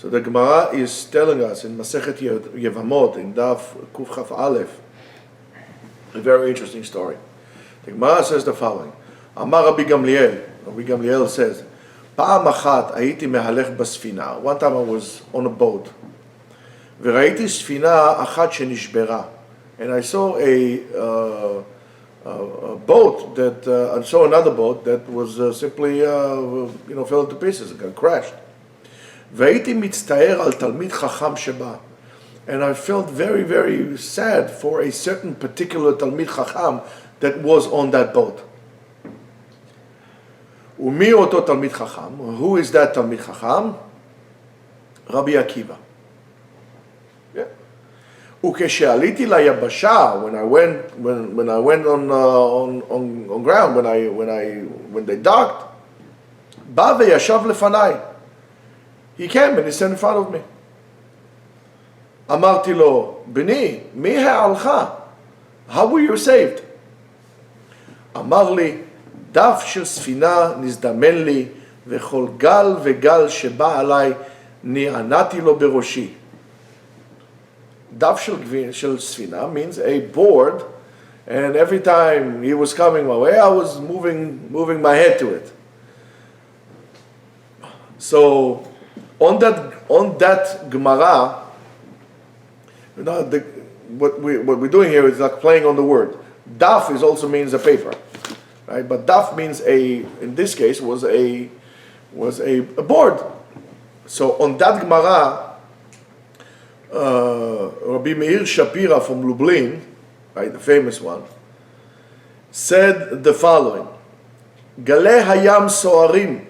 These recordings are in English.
So the Gemara is telling us in Masechet Yevamot, in Daf Kuf Chaf Aleph, a very interesting story. The Gemara says the following: Amar Rabbi Gamliel says, פעם אחת הייתי מהלך בספינה. One time I was on a boat. וראיתי ספינה אחת שנשברה. And I saw a boat that, I saw another boat that was simply, fell into pieces, it got crashed. והייתי מצטער על תלמיד חכם שבא. And I felt very, very sad for a certain particular תלמיד חכם that was on that boat. ומי אותו תלמיד חכם? Who is that תלמיד חכם? רבי עקיבא. Yeah. וכשעליתי ליבשה, when I went on ground, when they docked, בא וישב לפניי. He came and he sat in front of me. אמרתי לו, בני, מי העלך? How were you saved? אמר לי, דף של ספינה נזדמן לי, וכל גל וגל שבא עליי, נענעתי לו בראשי. דף של ספינה means a board, and every time he was coming my way, I was moving my head to it. So, on that Gemara, what we're doing here is like playing on the word. Daf is also means a paper, right? But daf means in this case was a board. So on that Gemara, Rabbi Meir Shapira from Lublin, right, the famous one, said the following: Galei hayam soarim,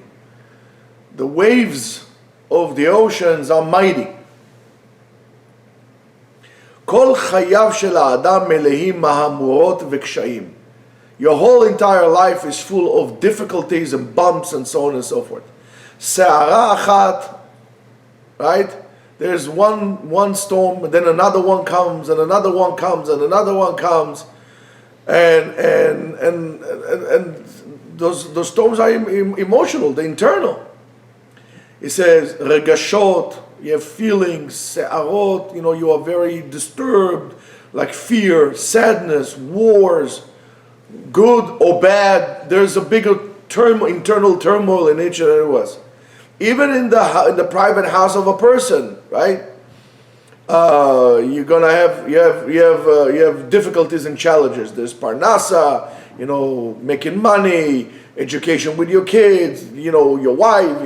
the waves of the oceans are mighty. כל חייו של האדם מלאים מהמורות וקשיים. Your whole entire life is full of difficulties and bumps and so on and so forth. סערה אחת, right? There's one storm, and then another one comes, and another one comes, and another one comes, and those storms are emotional, they're internal. It says regashot, you have feelings, se'arot, you are very disturbed, like fear, sadness, wars, good or bad. There's a bigger internal turmoil in each and every one of us. Even in the private house of a person, right? You're gonna have you have difficulties and challenges. There's parnasa, making money, education with your kids, your wife,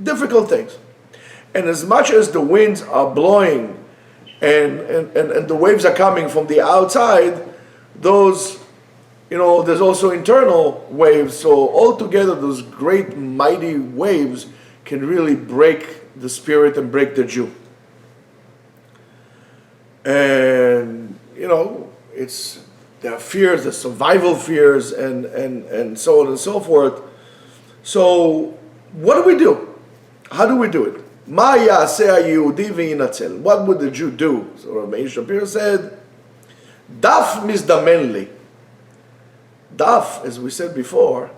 difficult things. And as much as the winds are blowing and the waves are coming from the outside, those, there's also internal waves. So altogether, those great mighty waves can really break the spirit and break the Jew. And, there are fears, the survival fears, and so on and so forth. So what do we do? How do we do it? מה יעשה היהודי וינצל? What would the Jew do? So Rabbi Shapiro said, דף מזדמן לי. Daf, as we said before,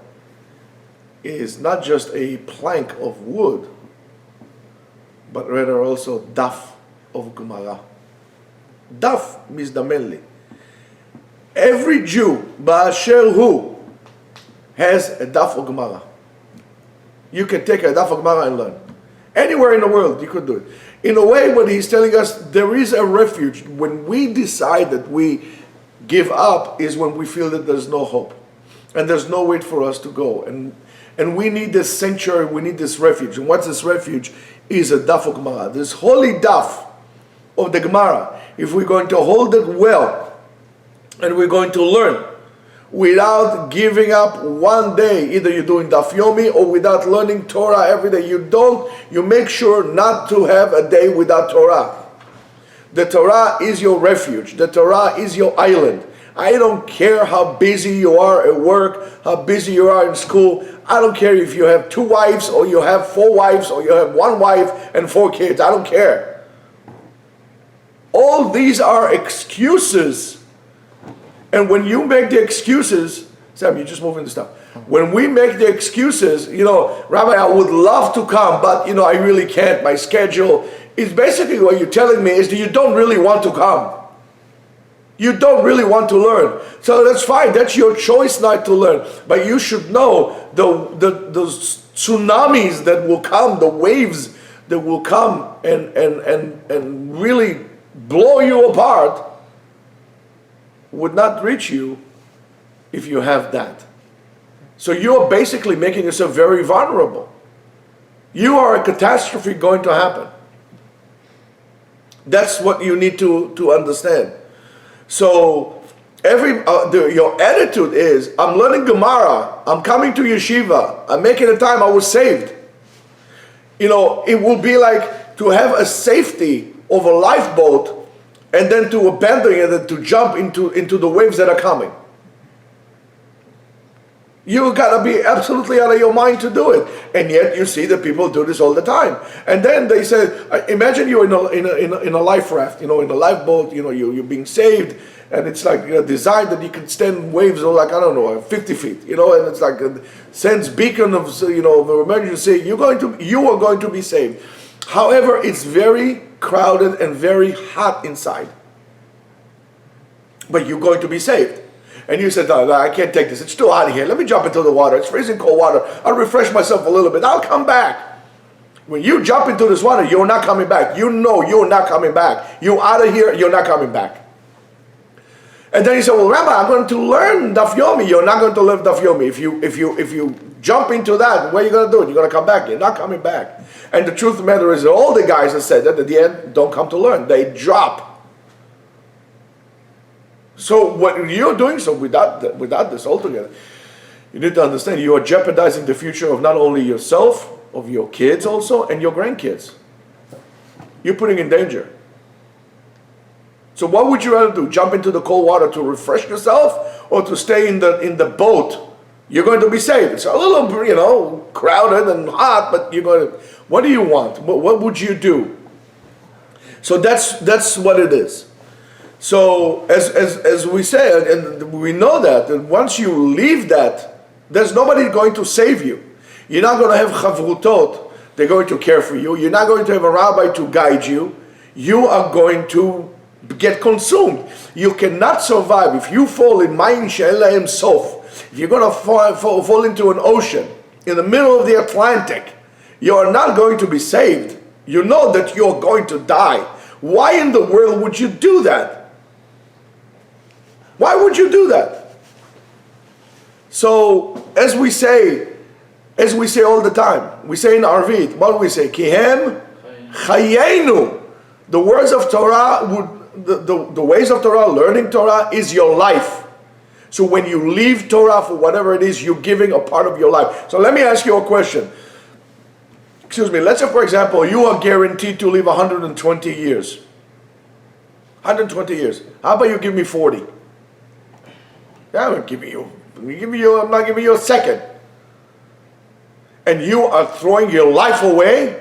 is not just a plank of wood, but rather also daf of Gemara. Daf mizdamen li. Every Jew, ba'asher hu, has a daf of Gemara. You can take a daf of Gemara and learn. Anywhere in the world, you could do it. In a way, what he's telling us, there is a refuge. When we decide that we give up is when we feel that there's no hope and there's no way for us to go, and we need this sanctuary, we need this refuge. And what's this refuge? Is a daf of Gemara, this holy daf of the Gemara. If we're going to hold it well and we're going to learn without giving up one day, either you're doing daf yomi or without learning Torah every day, you make sure not to have a day without Torah. The Torah is your refuge. The Torah is your island. I don't care how busy you are at work, how busy you are in school. I don't care if you have 2 wives or you have 4 wives or you have 1 wife and 4 kids. I don't care. All these are excuses. And when you make the excuses, Sam, you're just moving the stuff. When we make the excuses, Rabbi, I would love to come, but I really can't. My schedule is basically what you're telling me is that you don't really want to come. You don't really want to learn. So that's fine. That's your choice not to learn. But you should know the tsunamis that will come, the waves that will come and really blow you apart would not reach you if you have that. So you're basically making yourself very vulnerable. You are a catastrophe going to happen. That's what you need to understand. So your attitude is, I'm learning Gemara, I'm coming to Yeshiva, I'm making the time, I was saved. It will be like to have a safety of a lifeboat and then to abandon it and to jump into the waves that are coming. You gotta be absolutely out of your mind to do it, and yet you see that people do this all the time. And then they say, imagine you're in a life raft, in a lifeboat. You're being saved, and it's like designed that you can stand waves of 50 feet. And it's like a sense beacon of of emergency. You are going to be saved. However, it's very crowded and very hot inside, but you're going to be saved. And you said, no, I can't take this. It's too hot here. Let me jump into the water. It's freezing cold water. I'll refresh myself a little bit. I'll come back. When you jump into this water, you're not coming back. You know you're not coming back. You're out of here. You're not coming back. And then you say, well, Rabbi, I'm going to learn Daf Yomi. You're not going to learn Daf Yomi. If you jump into that, what are you going to do? You're going to come back. You're not coming back. And the truth of the matter is that all the guys that said that at the end don't come to learn. They drop. So what you're doing, without this altogether, you need to understand you are jeopardizing the future of not only yourself, of your kids also, and your grandkids. You're putting in danger. So what would you rather do? Jump into the cold water to refresh yourself, or to stay in the boat? You're going to be saved. It's a little, crowded and hot, but you're going to. What do you want? What would you do? So that's what it is. So as we say, and we know that once you leave that, there's nobody going to save you. You're not going to have chavrutot. They're going to care for you. You're not going to have a rabbi to guide you. You are going to get consumed. You cannot survive if you fall in Mayin she'en lahem sof. If you're going to fall into an ocean in the middle of the Atlantic, you are not going to be saved. You know that you're going to die. Why in the world would you do that? Why would you do that? So, as we say all the time, we say in Arvit, what do we say? Kihem chayenu. The words of Torah, the ways of Torah, learning Torah is your life. So when you leave Torah for whatever it is, you're giving a part of your life. So let me ask you a question. Excuse me, let's say for example, you are guaranteed to live 120 years. 120 years. How about you give me 40? I'm not giving you a second. And you are throwing your life away?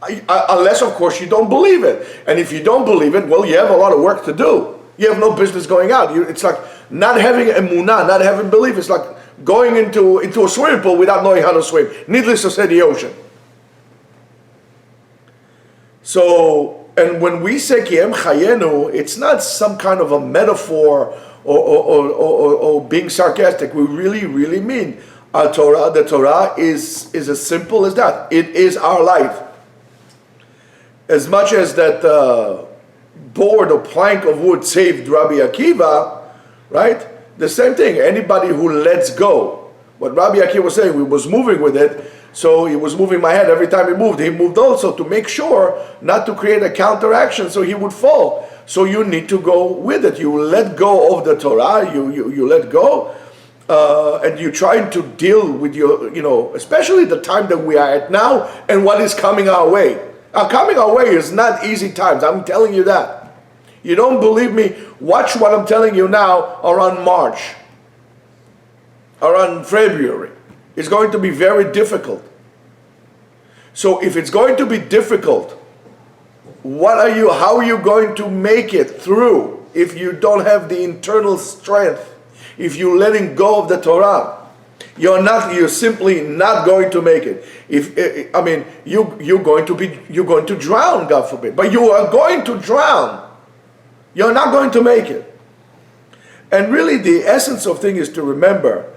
Unless, of course, you don't believe it. And if you don't believe it, well, you have a lot of work to do. You have no business going out. It's like not having emunah, not having belief. It's like going into a swimming pool without knowing how to swim. Needless to say, the ocean. So, and when we say Kiem Chayenu, it's not some kind of a metaphor or being sarcastic. We really, really mean our Torah. The Torah is as simple as that. It is our life. As much as that board or plank of wood saved Rabbi Akiva, right? The same thing. Anybody who lets go. What Rabbi Akiva was saying, we was moving with it. So he was moving my head every time he moved also to make sure not to create a counteraction so he would fall. So you need to go with it. You let go of the Torah, you let go, and you're trying to deal with your, especially the time that we are at now and what is coming our way. Coming our way is not easy times, I'm telling you that. You don't believe me? Watch what I'm telling you now around March, around February. It's going to be very difficult. So if it's going to be difficult, how are you going to make it through if you don't have the internal strength? if you're letting go of the Torah, you're simply not going to make it. You're going to drown, God forbid. But you are going to drown. You're not going to make it. And really, the essence of thing is to remember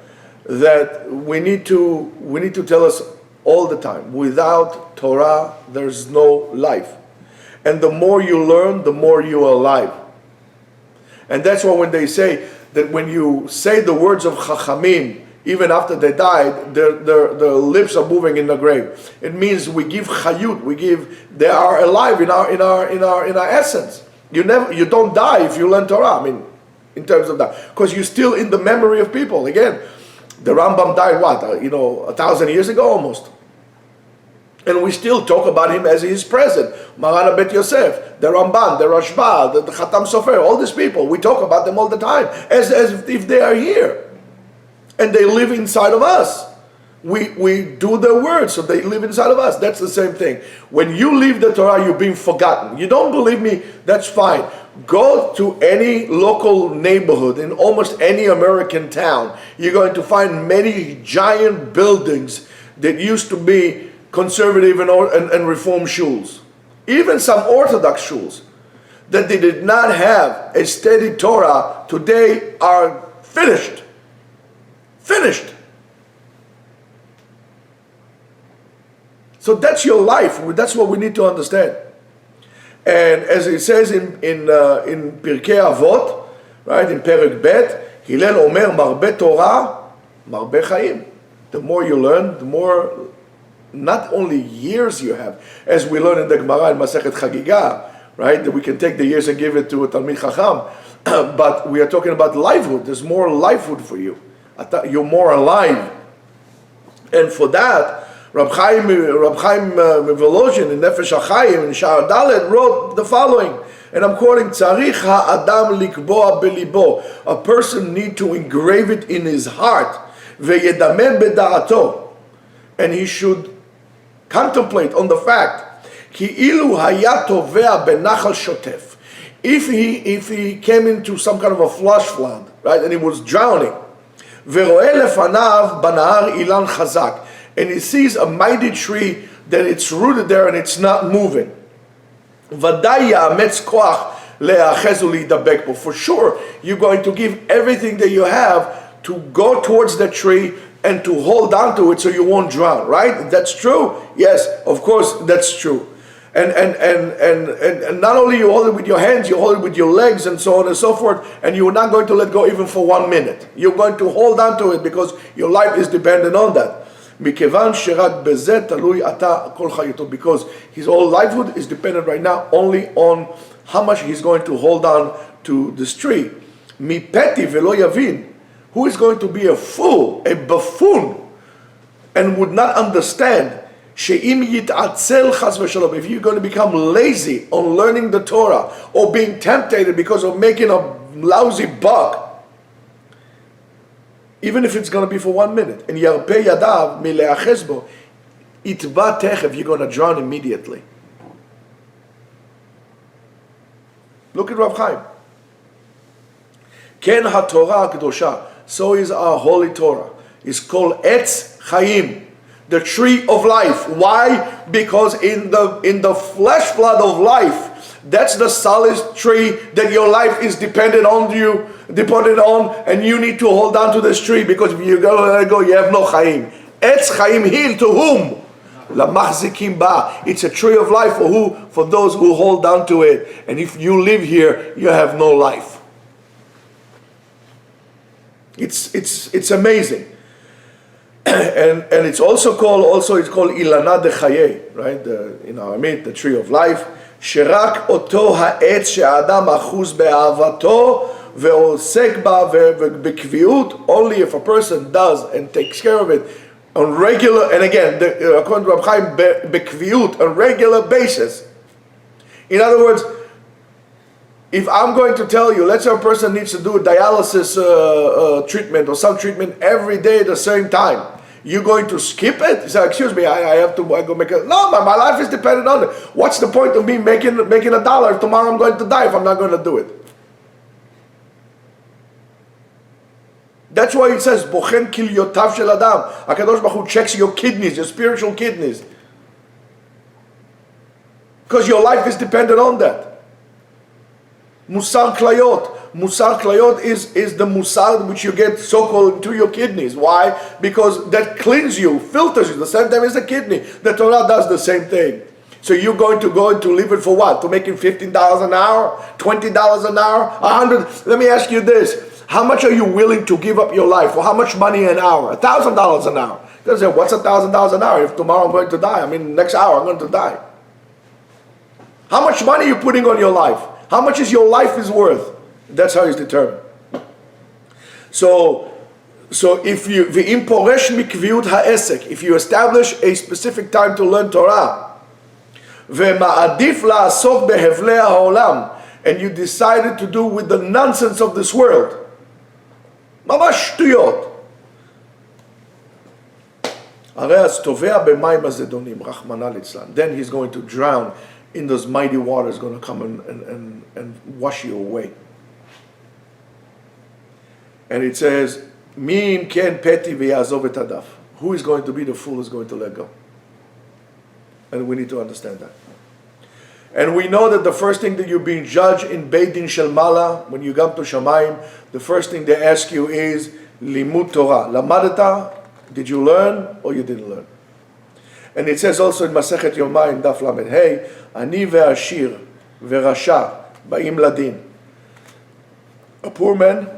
that we need to tell us all the time, without Torah, there's no life. And the more you learn, the more you are alive. And that's why when they say that when you say the words of Chachamim, even after they died, their lips are moving in the grave. It means we give chayut, they are alive in our essence. You don't die if you learn Torah. In terms of that, because you're still in the memory of people. Again, the Rambam died 1,000 years ago almost, and we still talk about him as he is present. Maran Bet Yosef, the Ramban, the Rashba, the Khatam Sofer, all these people, we talk about them all the time as if they are here. And they live inside of us. We do their words, so they live inside of us. That's the same thing. When you leave the Torah, you're being forgotten. You don't believe me? That's fine. Go to any local neighborhood in almost any American town. You're going to find many giant buildings that used to be conservative and reform shuls. Even some Orthodox shuls that they did not have a steady Torah today are finished. Finished. So that's your life. That's what we need to understand. And as it says in Pirkei Avot, right, in Perek Bet, Hillel Omer, Marbe Torah, Marbe Chaim. The more you learn, the more, not only years you have, as we learn in the Gemara in Masechet Chagiga, right, that we can take the years and give it to a Talmid Chacham, but we are talking about livelihood. There's more livelihood for you. You're more alive. And for that, Rab Chaim Volozhin in Nefesh HaChaim in Sha'ar Dalet wrote the following, and I'm quoting, Tzarich ha'adam likboa belibo. A person need to engrave it in his heart, ve'yedamem beda'ato, and he should contemplate on the fact, ki ilu haya tovea benachal shotef. If he came into some kind of a flash flood, right, and he was drowning, ve'ro'eh lefanav banahar ilan chazak, and he sees a mighty tree that it's rooted there and it's not moving. For sure, you're going to give everything that you have to go towards the tree and to hold on to it so you won't drown, right? That's true? Yes, of course, that's true. And not only you hold it with your hands, you hold it with your legs and so on and so forth, and you're not going to let go even for 1 minute. You're going to hold on to it because your life is dependent on that. Because his whole livelihood is dependent right now only on how much he's going to hold on to this tree. Who is going to be a fool, a buffoon, and would not understand if you're going to become lazy on learning the Torah or being tempted because of making a lousy buck, even if it's going to be for 1 minute, and yarpe yadav mileaches bo, itba techev, you're going to drown immediately. Look at Rav Chaim. Ken haTorah kedosha, so is our holy Torah. It's called Etz Chaim, the tree of life. Why? Because in the flesh flood of life, that's the solid tree that your life is dependent on, and you need to hold on to this tree, because if you go let it go, you have no Chaim. Etz Chaim Hil, to whom? Lamachzikim ba. It's a tree of life for who? For those who hold on to it. And if you live here, you have no life. It's amazing. And it's also called Ilana de Chaye, right? In Aramaic, the tree of life. שרק אותו העץ שהאדם אחוז באהבתו ועוסק בה ובקביעות, only if a person does and takes care of it on regular, and again, according to Rab Chaim, בקביעות, on regular basis. In other words, if I'm going to tell you, let's say a person needs to do a dialysis treatment or some treatment every day at the same time, you're going to skip it? You say, excuse me, I have to go make it. No, my life is dependent on it. What's the point of me making $1 if tomorrow I'm going to die if I'm not going to do it? That's why it says, Bochen kilyotav shel adam. HaKadosh Baruch Hu checks your kidneys, your spiritual kidneys. Because your life is dependent on that. Musar klayot. Musar klayot is the musar which you get so-called to your kidneys. Why? Because that cleans you, filters you. The same time as the kidney. The Torah does the same thing. So you're going to go and to leave it for what? To making $15 an hour? $20 an hour? $100? Let me ask you this. How much are you willing to give up your life? For how much money an hour? $1,000 an hour. You say, what's $1,000 an hour if tomorrow I'm going to die? I mean, next hour I'm going to die. How much money are you putting on your life? How much is your life is worth? That's how it's determined. So if you, v'im poresh mikviut ha'esek, if you establish a specific time to learn Torah, v'ma'adif la'asok behevlei ha'olam, and you decided to do with the nonsense of this world, ממש שטויות. הרי אז טובע במים הזדונים, רחמנא ליצלן. Then he's going to drown in those mighty waters, going to come and wash you away. And it says, Mi im ken peti v'yazov et hadaf. Who is going to be the fool who's going to let go? And we need to understand that. And we know that the first thing that you're being judged in Beit Din Shel Mala, when you come to Shamayim, the first thing they ask you is Limud Torah. Lamadata, did you learn or you didn't learn? And it says also in Masechet Yomayim, Daf Lamed Hey, Ani ve'ashir ve'rasha ba'im ladin. A poor man,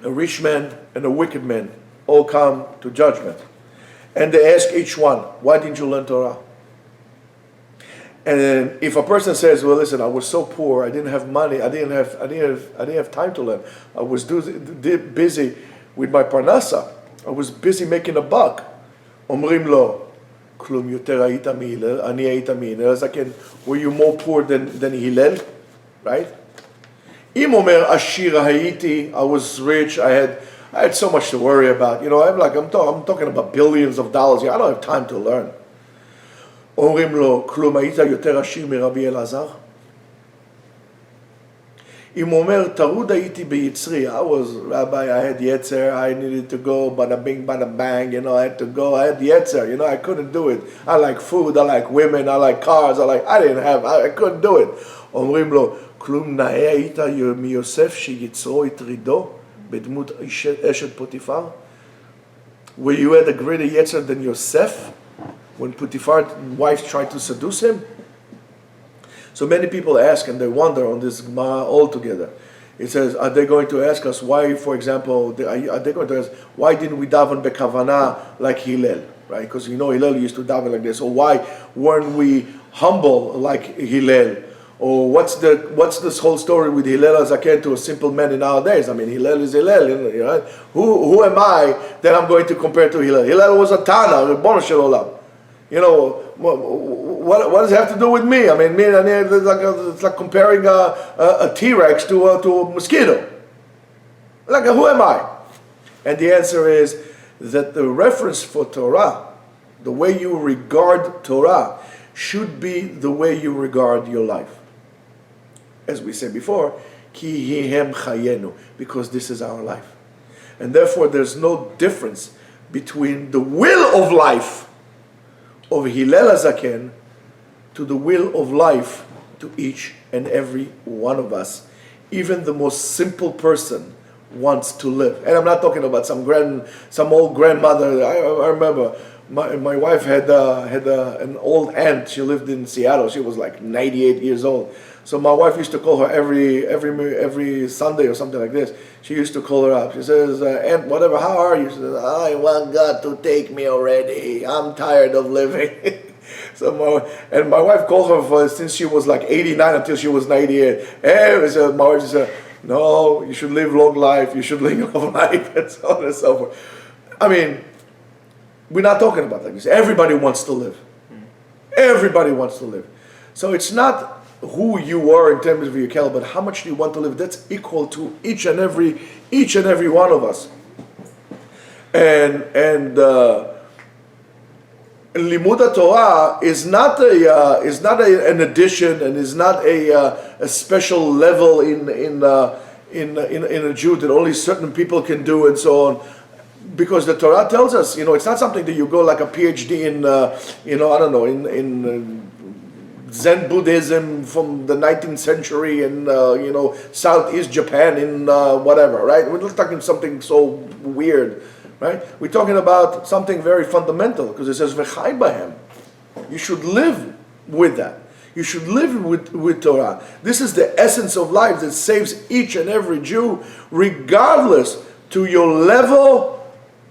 a rich man, and a wicked man all come to judgment. And they ask each one, why didn't you learn Torah? And if a person says, well, listen, I was so poor, I didn't have money, I didn't have time to learn. I was busy with my parnasa. I was busy making a buck. Omrim lo, klum yoter hayita mihillel, ani hayita mihillel. As again, were you more poor than Hillel? Right? Im omer ashir hayiti, I was rich, I had so much to worry about. You know, I'm talking about billions of dollars here. I don't have time to learn. אומרים לו, כלום היית יותר עשיר מרבי אלעזר? אם הוא אומר, טרוד הייתי ביצרי, I was rabbi, I had yetzer, I needed to go, bada bing, bada bang, you know, I had to go, I had yetzer, you know, I couldn't do it. I like food, I like women, I like cars, I couldn't do it. אומרים לו, כלום נאה היית מיוסף שיצרו הטרידו בדמות אשת פוטיפר? Were you had a greater yetzer than Yosef? When Potiphar's wife tried to seduce him? So many people ask and they wonder on this Gemara altogether. It says, are they going to ask us why, for example, are they going to ask, why didn't we daven bekavana like Hillel? Right? Because you know Hillel used to daven like this. Or why weren't we humble like Hillel? Or what's this whole story with Hillel Zaken to a simple man in nowadays? I mean, Hillel is Hillel. You know, who am I that I'm going to compare to Hillel? Hillel was a Tana, Ribono Shel Olam. You know, what does it have to do with me? I mean, it's like comparing a T-Rex to a mosquito. Like, who am I? And the answer is that the reference for Torah, the way you regard Torah, should be the way you regard your life. As we said before, ki hihem chayenu, because this is our life. And therefore, there's no difference between the will of life of Hillel HaZaken to the will of life to each and every one of us. Even the most simple person wants to live. And I'm not talking about some old grandmother. I remember my wife had an old aunt. She lived in Seattle. She was like 98 years old. So my wife used to call her every Sunday or something like this. She used to call her up. She says, Aunt, whatever, how are you? She says, I want God to take me already. I'm tired of living. And my wife called her since she was like 89 until she was 98. And my wife said, no, you should live long life. You should live long life, and so on and so forth. I mean, we're not talking about like this. Everybody wants to live. Everybody wants to live. So it's not who you are in terms of your kel, but how much do you want to live? That's equal to each and every one of us. And Limud Torah is not an addition, and is not a special level in in a Jew that only certain people can do and so on. Because the Torah tells us, it's not something that you go like a PhD in, I don't know, in Zen Buddhism from the 19th century in, Southeast Japan in whatever, right? We're not talking something so weird, right? We're talking about something very fundamental, because it says, V'chai bahem. You should live with that. You should live with Torah. This is the essence of life that saves each and every Jew, regardless to your level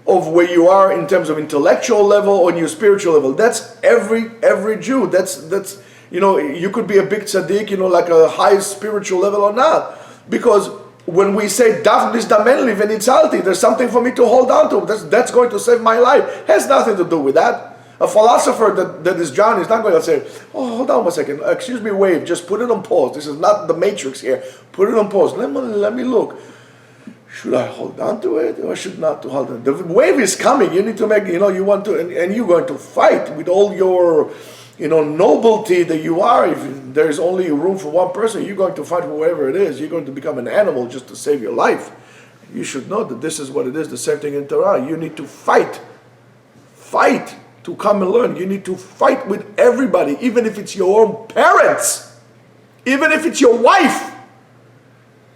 of where you are in terms of intellectual level or in your spiritual level. That's every Jew. That's you could be a big tzaddik, like a high spiritual level or not. Because when we say daf nizdamen li v'nitzalti, there's something for me to hold on to. That's going to save my life. Has nothing to do with that. A philosopher that is John is not going to say, oh, hold on one second, excuse me, wave, just put it on pause. This is not the Matrix here. Put it on pause. Let me look. Should I hold on to it or should not to hold on? The wave is coming. You need to make, you want to, and you're going to fight with all your, nobility that you are. If there's only room for one person, you're going to fight whoever it is. You're going to become an animal just to save your life. You should know that this is what it is. The same thing in Torah. You need to fight to come and learn. You need to fight with everybody, even if it's your own parents, even if it's your wife.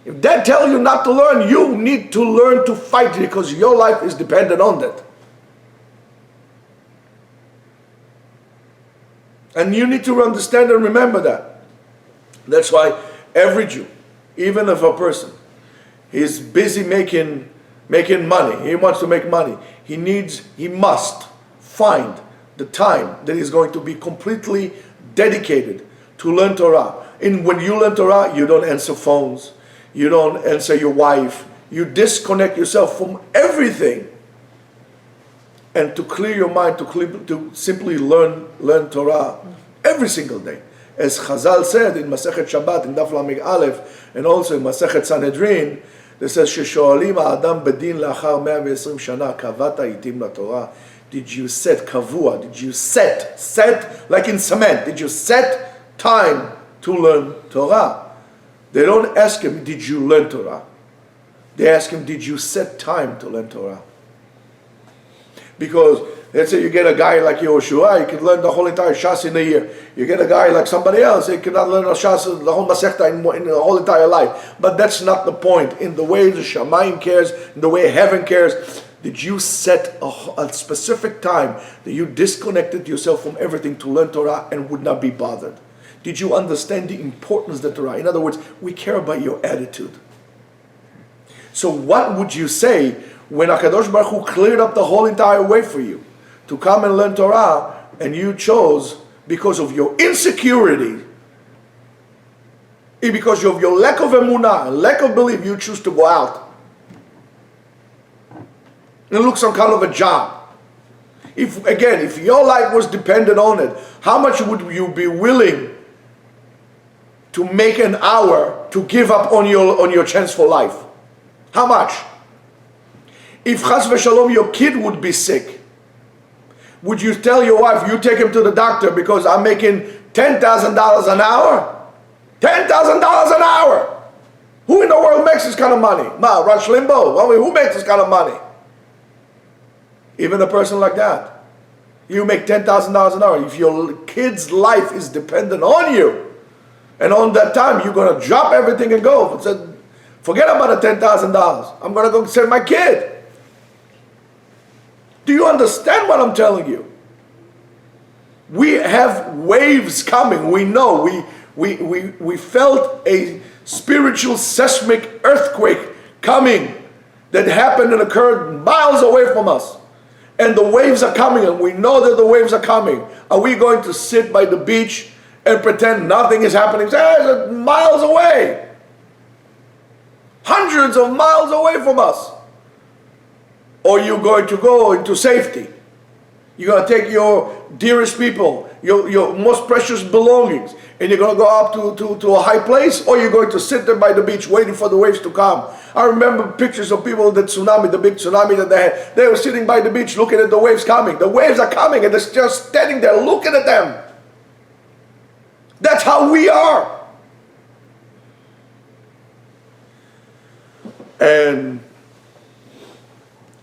If they tell you not to learn, you need to learn to fight because your life is dependent on that. And you need to understand and remember that. That's why every Jew, even if a person is busy making money, he wants to make money, he must find the time that he's going to be completely dedicated to learn Torah. And when you learn Torah, you don't answer phones, you don't answer your wife, you disconnect yourself from everything, and to clear your mind, to simply learn Torah every single day. As Chazal said in Masechet Shabbat, in Daf Lamig Aleph, and also in Masechet Sanhedrin, it says, "Sheshoalim ha'adam bedin la'achar 120 shana kavata itim laTorah." Did you set kavua? Did you set like in cement? Did you set time to learn Torah? They don't ask him, did you learn Torah? They ask him, did you set time to learn Torah? Because let's say you get a guy like Yehoshua, he can learn the whole entire Shas in a year. You get a guy like somebody else, he cannot learn the Shas, the whole Masechta in the whole entire life. But that's not the point. In the way the Shamayim cares, in the way heaven cares, did you set a specific time that you disconnected yourself from everything to learn Torah and would not be bothered? Did you understand the importance of the Torah? In other words, we care about your attitude. So what would you say when HaKadosh Baruch Hu cleared up the whole entire way for you to come and learn Torah, and you chose, because of your insecurity, because of your lack of emunah, lack of belief, you choose to go out and look some kind of a job? If your life was dependent on it, how much would you be willing to make an hour to give up on your chance for life? How much? If chas v'shalom your kid would be sick, would you tell your wife, you take him to the doctor because I'm making $10,000 an hour? $10,000 an hour! Who in the world makes this kind of money? Rush Limbaugh. Who makes this kind of money? Even a person like that. You make $10,000 an hour. If your kid's life is dependent on you, and on that time you're going to drop everything and go, forget about the $10,000. I'm going to go save my kid. Do you understand what I'm telling you? We have waves coming. We know. We felt a spiritual seismic earthquake coming that happened and occurred miles away from us. And the waves are coming, and we know that the waves are coming. Are we going to sit by the beach and pretend nothing is happening? It's miles away. Hundreds of miles away from us. Or you're going to go into safety. You're going to take your dearest people, your most precious belongings, and you're going to go up to a high place, or you're going to sit there by the beach waiting for the waves to come. I remember pictures of people, the big tsunami that they had. They were sitting by the beach looking at the waves coming. The waves are coming, and they're just standing there looking at them. That's how we are. And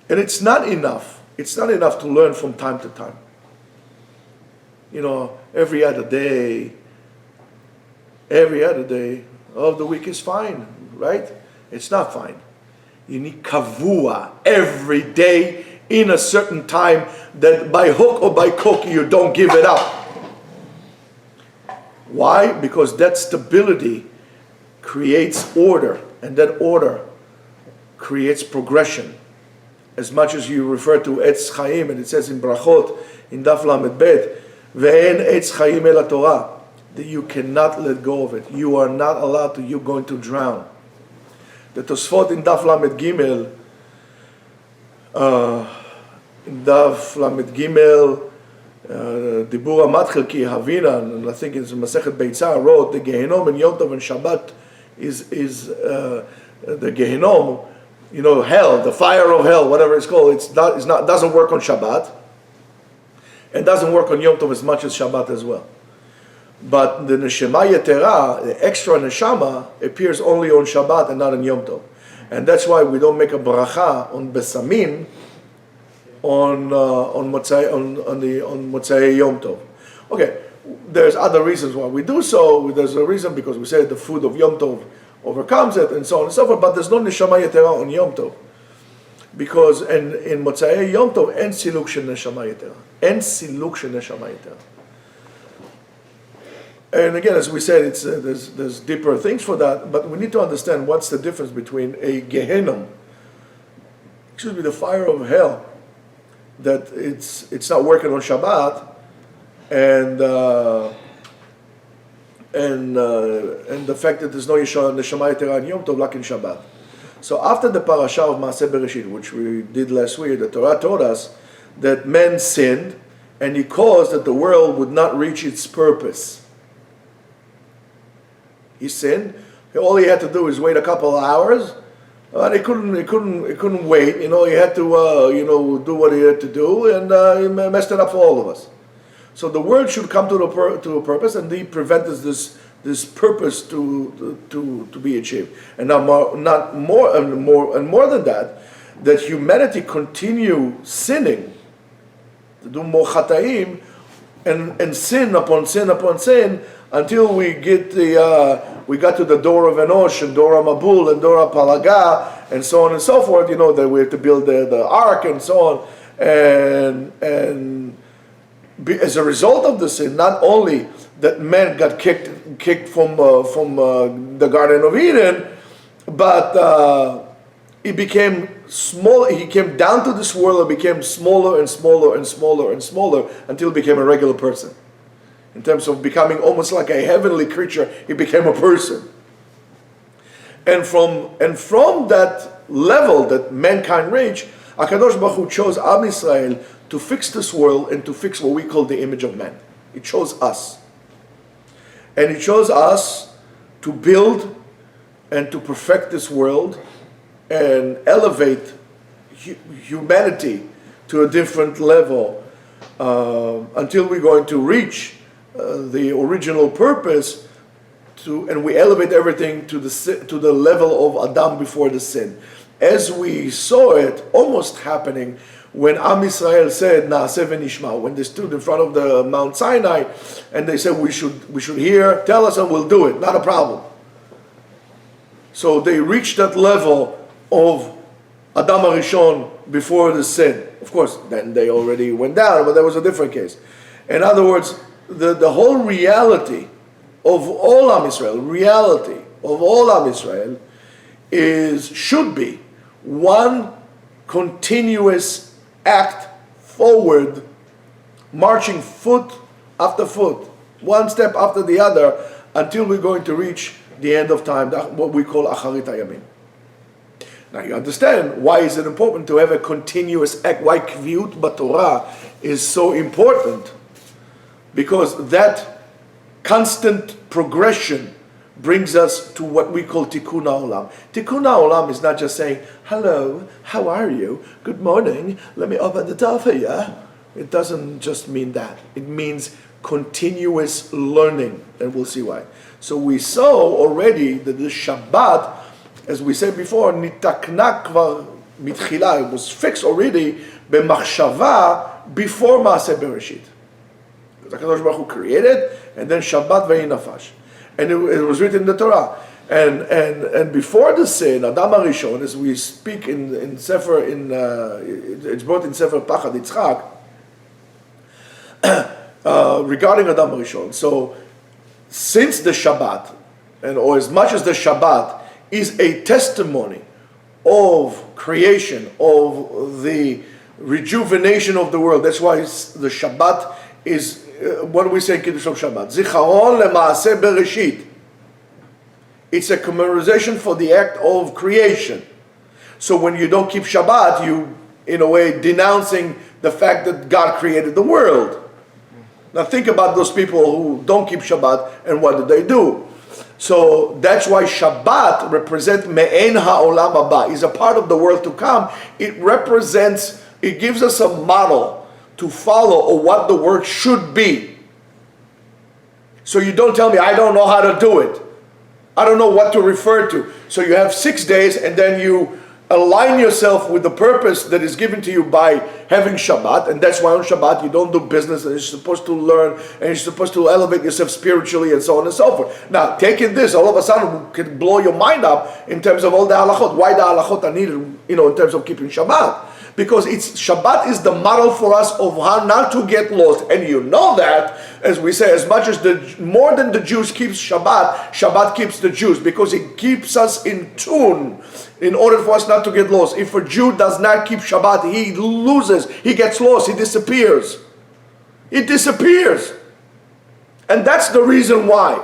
it's not enough. It's not enough to learn from time to time. Every other day of the week is fine, right? It's not fine. You need kavua every day in a certain time that by hook or by crook you don't give it up. Why? Because that stability creates order, and that order creates progression. As much as you refer to Etz Chaim, and it says in Brachot, in Daf Lamed Bet, Ve'en Etz Chaim el Torah, that you cannot let go of it. You are not allowed to, you're going to drown. The Tosfot in Daf Lamed Gimel, Dibur HaMatchel Ki Havina, and I think it's Masechet Beitzah, wrote the Gehenom and Yom Tov and Shabbat is the Gehenom, hell, the fire of hell, whatever it's called. Doesn't work on Shabbat, and doesn't work on Yom Tov as much as Shabbat as well. But the Neshama Yetera, the extra Neshama, appears only on Shabbat and not on Yom Tov, and that's why we don't make a bracha on Besamim on Motzei Yom Tov. Okay, there's other reasons why we do so. There's a reason because we say the food of Yom Tov overcomes it, and so on and so forth. But there's no Neshama Yetera on Yom Tov, because in Motzei Yom Tov en siluk shel Neshama Yetera, en siluk shel Neshama Yetera. And again, as we said, there's deeper things for that. But we need to understand what's the difference between a Gehenom, the fire of hell, that it's not working on Shabbat, and the fact that there's no Neshama Yetera on Yom Tov like in Shabbat. So after the parasha of Maaseh Bereshit, which we did last week, the Torah told us that man sinned, and he caused that the world would not reach its purpose. He sinned. All he had to do is wait a couple of hours. But he couldn't wait. He had to do what he had to do, and he messed it up for all of us. So the word should come to a purpose, and he prevented this purpose to be achieved. And now more than that humanity continue sinning, to do more chataim, and sin upon sin upon sin, until we got to the door of Enosh and Dor HaMabul and Dor HaPalaga and so on and so forth. That we have to build the ark and so on, and as a result of the sin, not only that man got kicked from the Garden of Eden, but he became small. He came down to this world and became smaller and smaller and smaller and smaller until he became a regular person. In terms of becoming almost like a heavenly creature, he became a person. And from that level that mankind reached, HaKadosh Baruch Hu chose Am Yisrael to fix this world and to fix what we call the image of man. He chose us. And He chose us to build and to perfect this world and elevate humanity to a different level until we're going to reach the original purpose, and we elevate everything to the level of Adam before the sin. As we saw it almost happening when Am Yisrael said Naaseh v'nishma, when they stood in front of the Mount Sinai and they said we should hear, tell us and we'll do it, not a problem. So they reached that level of Adam HaRishon before the sin. Of course, then they already went down, but that was a different case. In other words, the whole reality of all Am Yisrael, should be one continuous act forward, marching foot after foot, one step after the other, until we're going to reach the end of time, what we call Acharit HaYamim. Now you understand why is it important to have a continuous act, why Kviut B'Torah is so important. Because that constant progression brings us to what we call Tikkun HaOlam. Tikkun HaOlam is not just saying, hello, how are you? Good morning, let me open the door for you. It doesn't just mean that. It means continuous learning, and we'll see why. So we saw already that the Shabbat as we said before, nitakna kvar mitchila, it was fixed already b'machshava before Maaseh Bereshit. Because HaKadosh Baruch Hu created, and then Shabbat ve'hi nafash. And it was written in the Torah. And before the sin, Adam HaRishon, as we speak in Sefer, it's brought in Sefer Pachad Yitzchak, regarding Adam HaRishon. So, since the Shabbat, or as much as the Shabbat is a testimony of creation, of the rejuvenation of the world, that's why the Shabbat is, what do we say in Kiddush of Shabbat? Zicharon leMaaseh Bereshit. It's a commemoration for the act of creation. So when you don't keep Shabbat, you, in a way, denouncing the fact that God created the world. Now think about those people who don't keep Shabbat, and what do they do? So that's why Shabbat represents Me'en Ha'olam Haba, is a part of the world to come. It represents, it gives us a model to follow, or what the work should be. So you don't tell me, I don't know how to do it. I don't know what to refer to. So you have 6 days, and then you align yourself with the purpose that is given to you by having Shabbat, and that's why on Shabbat you don't do business, and you're supposed to learn, and you're supposed to elevate yourself spiritually, and so on and so forth. Now, taking this, all of a sudden, can blow your mind up in terms of all the halachot. Why the halachot are needed, in terms of keeping Shabbat? Because Shabbat is the model for us of how not to get lost. And you know that, as we say, as much as more than the Jews keeps Shabbat, Shabbat keeps the Jews, because it keeps us in tune in order for us not to get lost. If a Jew does not keep Shabbat, he loses, he gets lost, he disappears. It disappears. And that's the reason why.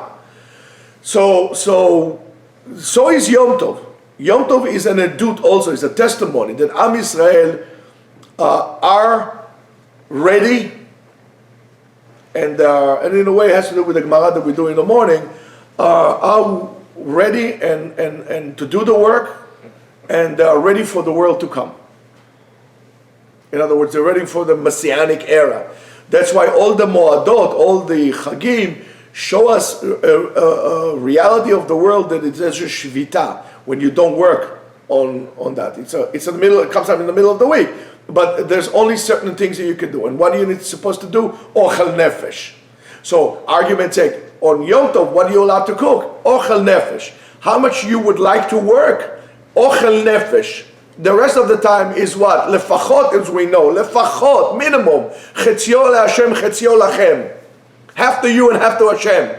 So is Yom Tov. Yom Tov is an edut also, is a testimony that Am Yisrael are ready, and in a way it has to do with the Gemara that we do in the morning, are ready and to do the work, and are ready for the world to come. In other words, they're ready for the Messianic era. That's why all the Moadot, all the Chagim, show us a reality of the world that it's as a Shvita, when you don't work on that. It's in the middle, it comes out in the middle of the week. But there's only certain things that you can do. And what are you supposed to do? Ochel nefesh. So, argument's sake, on Yom Tov, what are you allowed to cook? Ochel nefesh. How much you would like to work? Ochel nefesh. The rest of the time is what? Lefachot, as we know. Lefachot, minimum. Chetzio leHashem, chetzio lachem. Half to you and half to Hashem.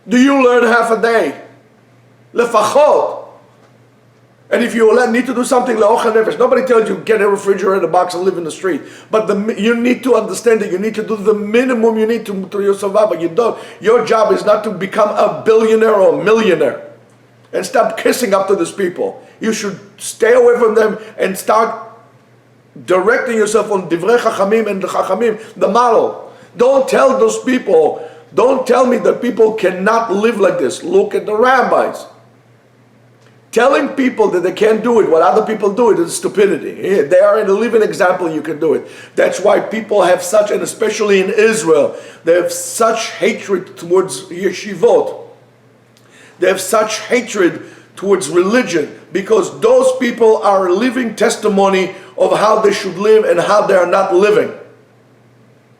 Do you learn half a day? Lefachot. And if you need to do something le'ochel nefesh, nobody tells you get a refrigerator box and live in the street. But you need to understand that you need to do the minimum you need to your survival. You don't. Your job is not to become a billionaire or a millionaire. And stop kissing up to these people. You should stay away from them and start directing yourself on divrei chachamim and the chachamim, the model. Don't tell those people. Don't tell me that people cannot live like this. Look at the rabbis. Telling people that they can't do it, what other people do it, is stupidity. They are a living example you can do it. That's why people have such, and especially in Israel, they have such hatred towards yeshivot. They have such hatred towards religion, because those people are a living testimony of how they should live and how they are not living.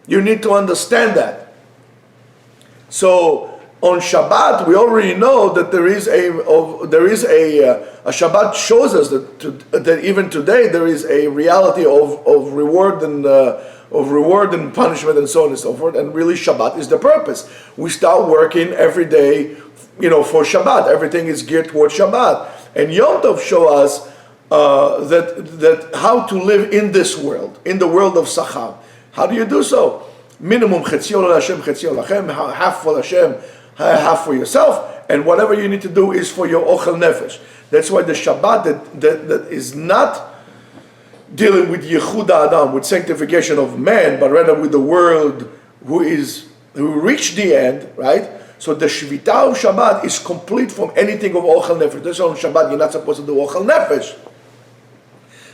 You need to understand that. So on Shabbat, we already know that there is a Shabbat shows us that even today there is a reality of reward and punishment and so on and so forth. And really, Shabbat is the purpose. We start working every day, for Shabbat. Everything is geared towards Shabbat. And Yom Tov show us that how to live in this world, in the world of Sachar. How do you do so? Minimum chetzio leHashem, chetzio lachem, half for Hashem, half for yourself, and whatever you need to do is for your ochel nefesh. That's why the Shabbat that is not dealing with Yechud Adam, with sanctification of man, but rather with the world who reached the end, right? So the Shvita of Shabbat is complete from anything of ochel nefesh. That's why on Shabbat you're not supposed to do ochel nefesh.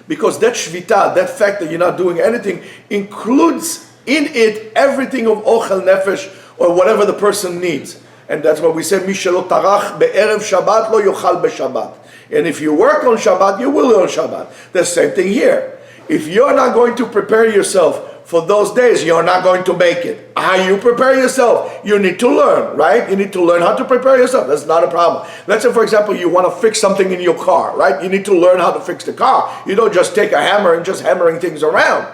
Because that Shvita, that fact that you're not doing anything, includes in it everything of ochel nefesh, or whatever the person needs. And that's why we say, "Mi shelo tarach be'erev Shabbat lo yochal b'Shabbat." And if you work on Shabbat, you will on Shabbat. The same thing here. If you're not going to prepare yourself for those days, you're not going to make it. How you prepare yourself? You need to learn, right? You need to learn how to prepare yourself. That's not a problem. Let's say, for example, you want to fix something in your car, right? You need to learn how to fix the car. You don't just take a hammer and just hammering things around.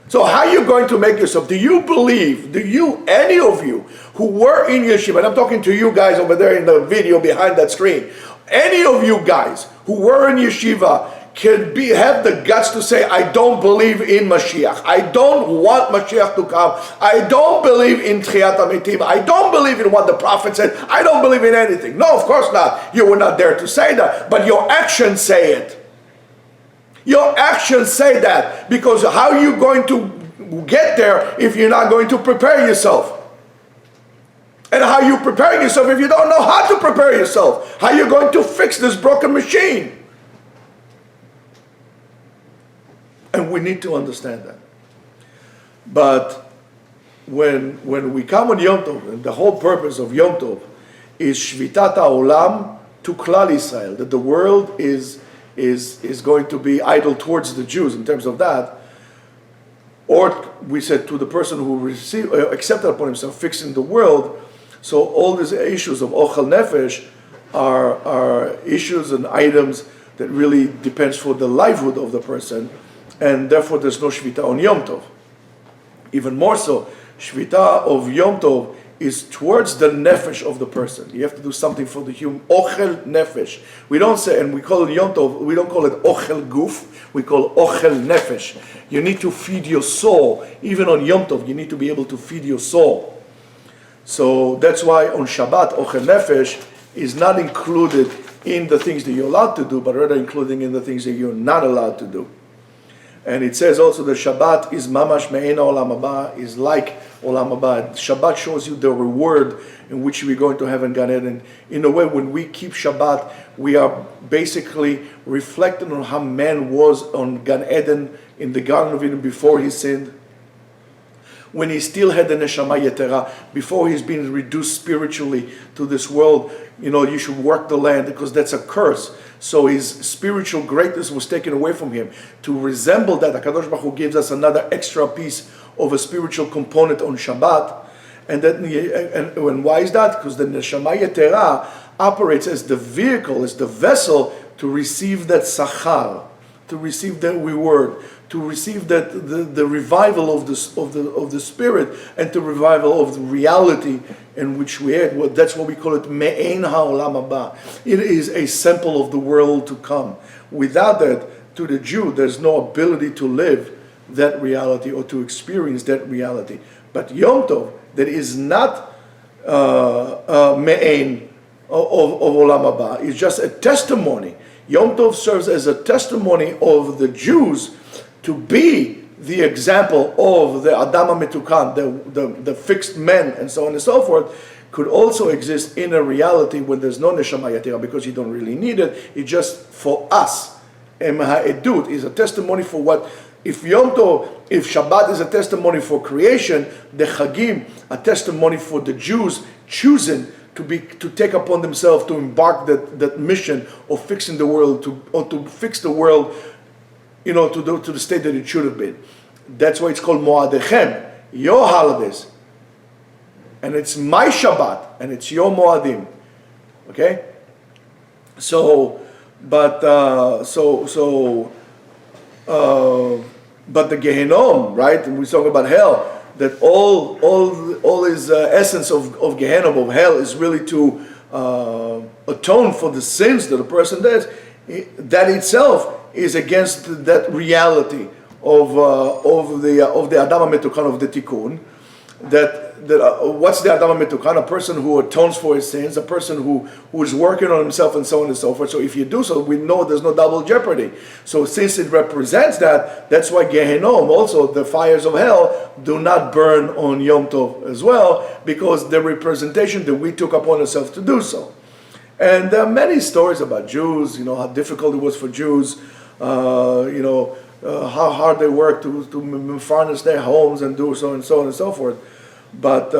So how are you going to make yourself? Do you believe, any of you who were in Yeshiva, and I'm talking to you guys over there in the video behind that screen, any of you guys who were in Yeshiva can have the guts to say, I don't believe in Mashiach. I don't want Mashiach to come. I don't believe in Tchiyat HaMetim. I don't believe in what the prophet said. I don't believe in anything. No, of course not. You were not there to say that. But your actions say it. Your actions say that. Because how are you going to get there if you're not going to prepare yourself? And how are you preparing yourself if you don't know how to prepare yourself? How are you going to fix this broken machine? And we need to understand that. But when we come on Yom Tov, and the whole purpose of Yom Tov is Shvitat HaOlam to Klal Yisrael, that the world is going to be idle towards the Jews in terms of that. Or we said to the person who accepted upon himself fixing the world. So all these issues of Ochel Nefesh are issues and items that really depends for the livelihood of the person. And therefore there's no Shvita on Yom Tov. Even more so, Shvita of Yom Tov is towards the nefesh of the person. You have to do something for the human. Ochel nefesh. We don't say, and we call it Yom Tov, we don't call it Ochel Guf, we call Ochel Nefesh. You need to feed your soul. Even on Yom Tov, you need to be able to feed your soul. So that's why on Shabbat, Ochel Nefesh is not included in the things that you're allowed to do, but rather including in the things that you're not allowed to do. And it says also that Shabbat is mamash me'ena olam haba, is like olam haba. Shabbat shows you the reward in which we're going to have in Gan Eden. In a way, when we keep Shabbat, we are basically reflecting on how man was on Gan Eden, in the Garden of Eden before he sinned. When he still had the neshama yetera, before he's been reduced spiritually to this world, you should work the land because that's a curse. So his spiritual greatness was taken away from him. To resemble that, HaKadosh Baruch Hu gives us another extra piece of a spiritual component on Shabbat. And why is that? Because the neshama yetera operates as the vehicle, as the vessel to receive that sachar, to receive that reward, to receive that the revival of the spirit, and the revival of the reality in which we had. Well, that's what we call it me'ein ha'olam haba. It is a sample of the world to come. Without that, to the Jew, there's no ability to live that reality or to experience that reality. But Yom Tov, that is not me'ein of olam haba, is just a testimony. Yom Tov serves as a testimony of the Jews to be the example of the Adam HaMetukan, the fixed men, and so on and so forth, could also exist in a reality when there's no Neshama Yatira, because you don't really need it. It's just for us. Edut is a testimony for what, if Shabbat is a testimony for creation, the Chagim, a testimony for the Jews choosing to take upon themselves to embark that mission of fixing the world, to fix the world, to the state that it should have been. That's why it's called Moadechem, your holidays. And it's my Shabbat, and it's your Moadim. Okay? But the Gehenom, right? And we talk about hell, that all is essence of Gehenom, of hell, is really to atone for the sins that a person does. That itself is against that reality of the Adam HaMetukan, of the Tikkun. What's the Adam HaMetukan? A person who atones for his sins, a person who is working on himself, and so on and so forth. So if you do so, we know there's no double jeopardy. So since it represents that, that's why Gehenom, also the fires of hell, do not burn on Yom Tov as well, because the representation that we took upon ourselves to do so. And there are many stories about Jews, how difficult it was for Jews, how hard they worked to furnish their homes and do so and so on and so forth. But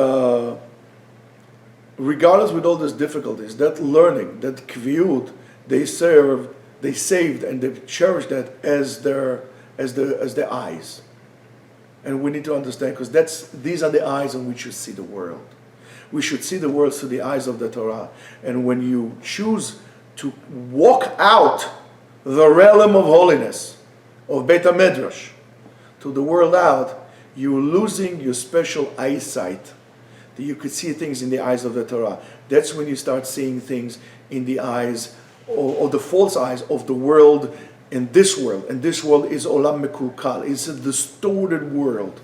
regardless with all these difficulties, that learning, that kviyut, they saved and they cherished that as their eyes. And we need to understand, because these are the eyes in which you see the world. We should see the world through the eyes of the Torah. And when you choose to walk out the realm of holiness, of Beit HaMidrash, to the world out, you're losing your special eyesight, that you could see things in the eyes of the Torah. That's when you start seeing things in the eyes, or the false eyes of the world, in this world. And this world is olam mekulkal. It's a distorted world.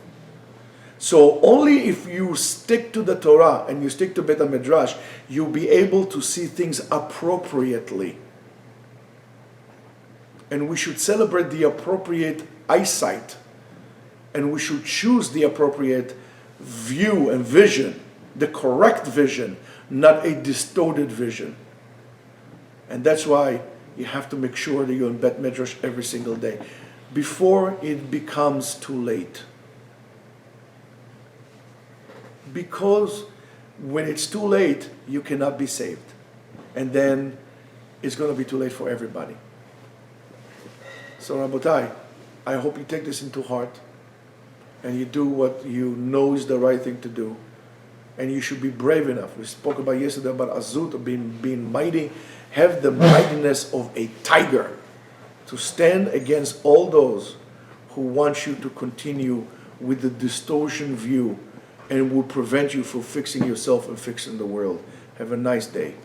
So only if you stick to the Torah and you stick to Beit HaMidrash, you'll be able to see things appropriately. And we should celebrate the appropriate eyesight. And we should choose the appropriate view and vision, the correct vision, not a distorted vision. And that's why you have to make sure that you're in Beit Midrash every single day, before it becomes too late. Because when it's too late, you cannot be saved. And then it's going to be too late for everybody. So Rabotai, I hope you take this into heart and you do what you know is the right thing to do. And you should be brave enough. We spoke about yesterday about azut, of being mighty. Have the mightiness of a tiger to stand against all those who want you to continue with the distortion view and will prevent you from fixing yourself and fixing the world. Have a nice day.